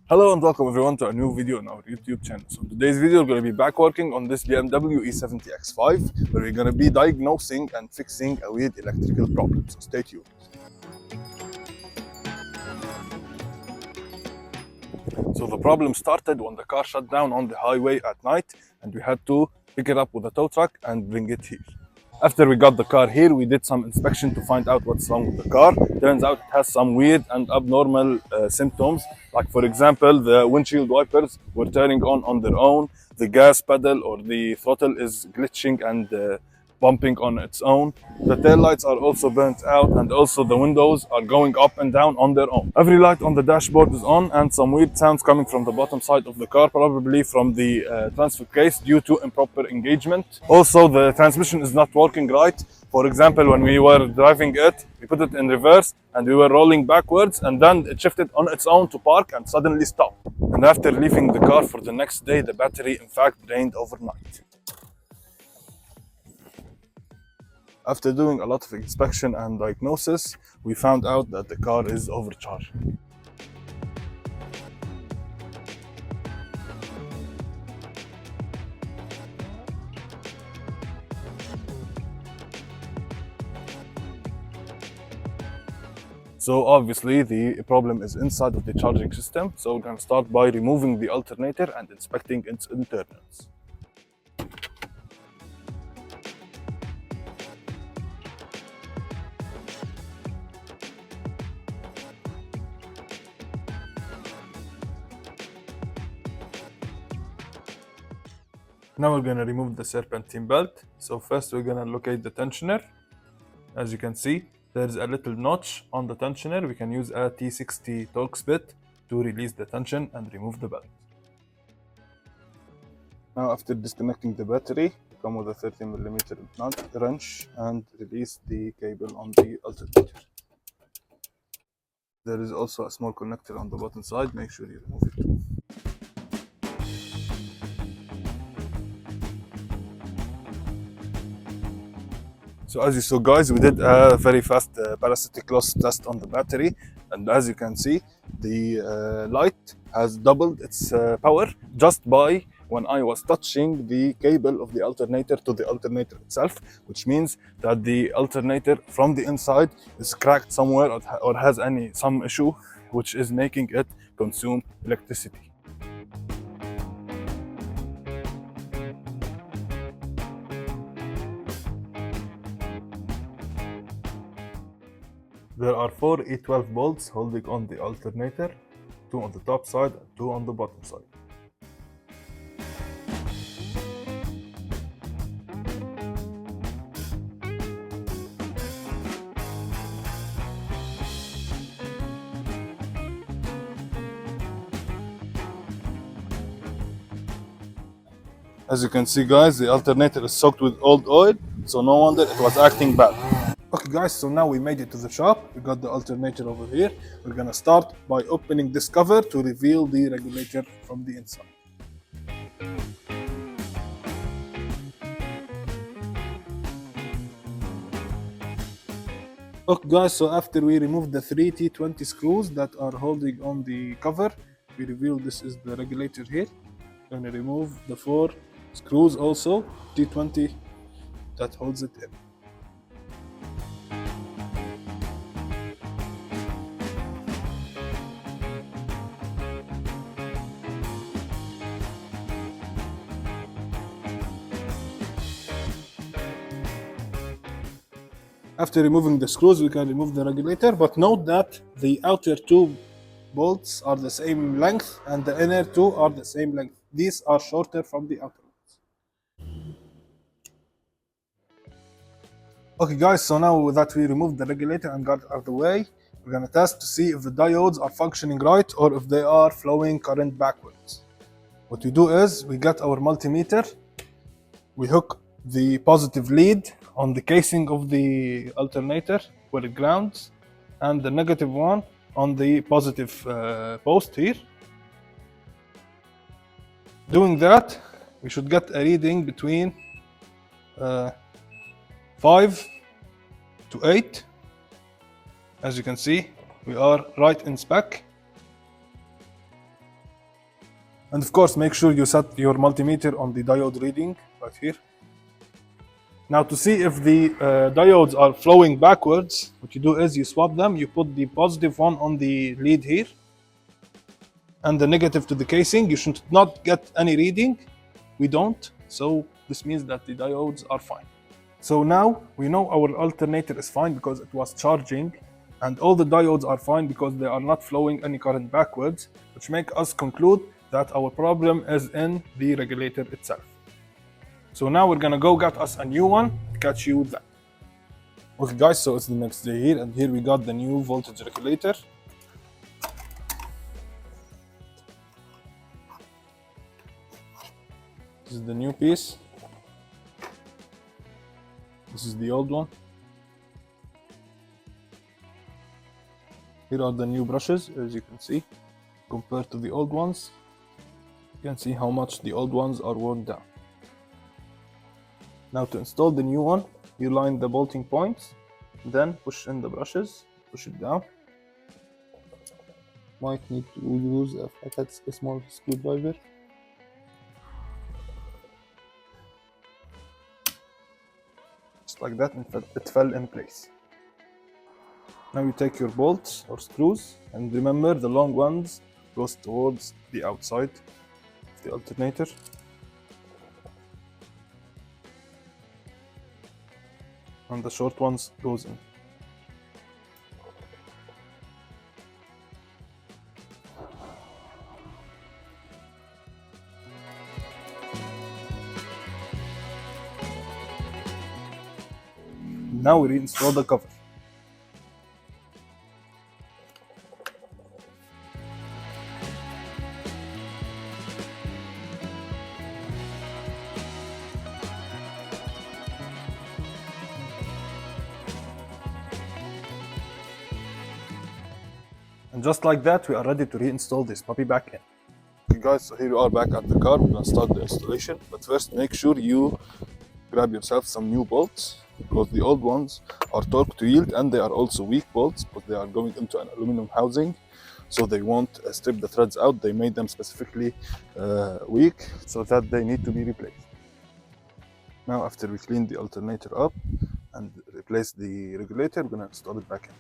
Hello and welcome everyone to a new video on our YouTube channel. So today's video we're going to be back working on this BMW E70 X5 where we're going to be diagnosing and fixing a weird electrical problem. So stay tuned. So the problem started when the car shut down on the highway at night and we had to pick it up with a tow truck and bring it here. After we got the car here, we did some inspection to find out what's wrong with the car. Turns out it has some weird and abnormal symptoms. Like for example, the windshield wipers were turning on their own. The gas pedal or the throttle is glitching and bumping on its own. The tail lights are also burnt out and also the windows are going up and down on their own. Every light on the dashboard is on and some weird sounds coming from the bottom side of the car, probably from the transfer case due to improper engagement. Also, the transmission is not working right. For example, when we were driving it, we put it in reverse and we were rolling backwards and then it shifted on its own to park and suddenly stopped. And after leaving the car for the next day, the battery in fact drained overnight. After doing a lot of inspection and diagnosis, we found out that the car is overcharged. So obviously the problem is inside of the charging system. So we're going to start by removing the alternator and inspecting its internals. Now we're going to remove the serpentine belt. So first we're going to locate the tensioner. As you can see, there's a little notch on the tensioner. We can use a T60 Torx bit to release the tension and remove the belt. Now after disconnecting the battery, we come with a 30mm nut wrench and release the cable on the alternator. There is also a small connector on the bottom side. Make sure you remove it too. So as you saw guys, we did a very fast parasitic loss test on the battery, and as you can see, the light has doubled its power just by when I was touching the cable of the alternator to the alternator itself, which means that the alternator from the inside is cracked somewhere or has some issue which is making it consume electricity. There are 4 E12 bolts holding on the alternator, 2 on the top side and 2 on the bottom side. As you can see guys, the alternator is soaked with old oil, so no wonder it was acting bad. Okay guys, so now we made it to the shop. We got the alternator over here. We're gonna start by opening this cover to reveal the regulator from the inside. Okay guys, so after we removed the 3 T20 screws that are holding on the cover, we reveal this is the regulator here. Gonna remove the 4 screws also, T20 that holds it in. After removing the screws, we can remove the regulator, but note that the outer 2 bolts are the same length and the inner 2 are the same length. These are shorter from the outer ones. Okay guys, so now that we removed the regulator and got it out of the way, we're gonna test to see if the diodes are functioning right or if they are flowing current backwards. What we do is, we get our multimeter, we hook the positive lead on the casing of the alternator where it grounds, and the negative one on the positive post here. Doing that, we should get a reading between 5 to 8. As you can see, we are right in spec. And of course, make sure you set your multimeter on the diode reading right here. Now to see if the diodes are flowing backwards, what you do is you swap them, you put the positive one on the lead here and the negative to the casing. You should not get any reading. We don't, so this means that the diodes are fine. So now we know our alternator is fine because it was charging, and all the diodes are fine because they are not flowing any current backwards, which make us conclude that our problem is in the regulator itself. So now we're gonna go get us a new one, catch you then. Okay guys, so it's the next day here, and here we got the new voltage regulator. This is the new piece. This is the old one. Here are the new brushes, as you can see, compared to the old ones. You can see how much the old ones are worn down. Now to install the new one, you line the bolting points, then push in the brushes, push it down. Might need to use a flathead, a small screwdriver. Just like that, it fell in place. Now you take your bolts or screws, and remember the long ones goes towards the outside of the alternator. And the short ones goes in. Now we reinstall the cover. And just like that, we are ready to reinstall this puppy back in. Okay guys, so here we are back at the car. We're gonna start the installation, but first make sure you grab yourself some new bolts, because the old ones are torque to yield and they are also weak bolts, but they are going into an aluminum housing, so they won't strip the threads out. They made them specifically weak, so that they need to be replaced. Now after we clean the alternator up and replace the regulator, we're gonna install it back in.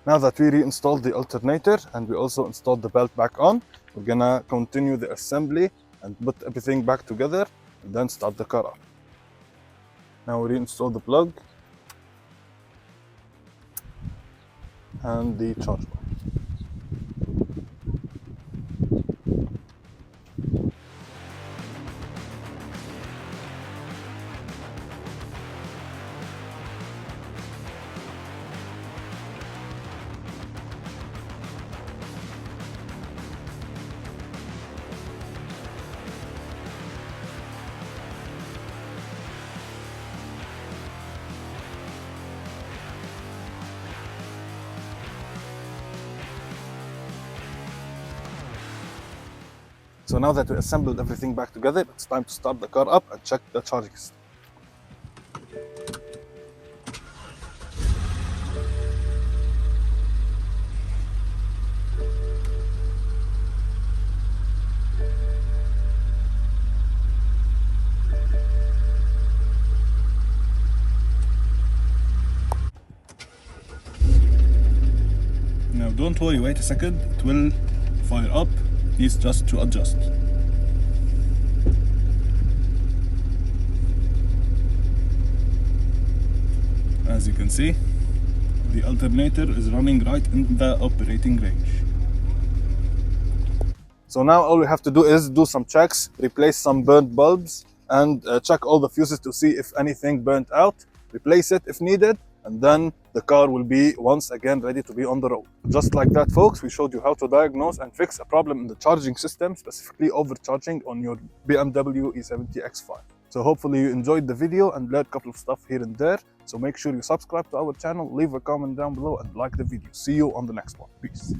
Now that we reinstalled the alternator and we also installed the belt back on, we're gonna continue the assembly and put everything back together and then start the car up. Now we reinstall the plug and the charge bar. So now that we assembled everything back together, it's time to start the car up and check the charging system. Now don't worry, wait a second, it will fire up. Needs just to adjust. As you can see, The alternator is running right in the operating range. So now all we have to do is do some checks, replace some burnt bulbs, and check all the fuses to see if anything burnt out, replace it if needed, and then the car will be once again ready to be on the road. Just like that, folks, we showed you how to diagnose and fix a problem in the charging system, specifically overcharging on your BMW E70 X5. So hopefully you enjoyed the video and learned a couple of stuff here and there. So make sure you subscribe to our channel, leave a comment down below, and like the video. See you on the next one. Peace.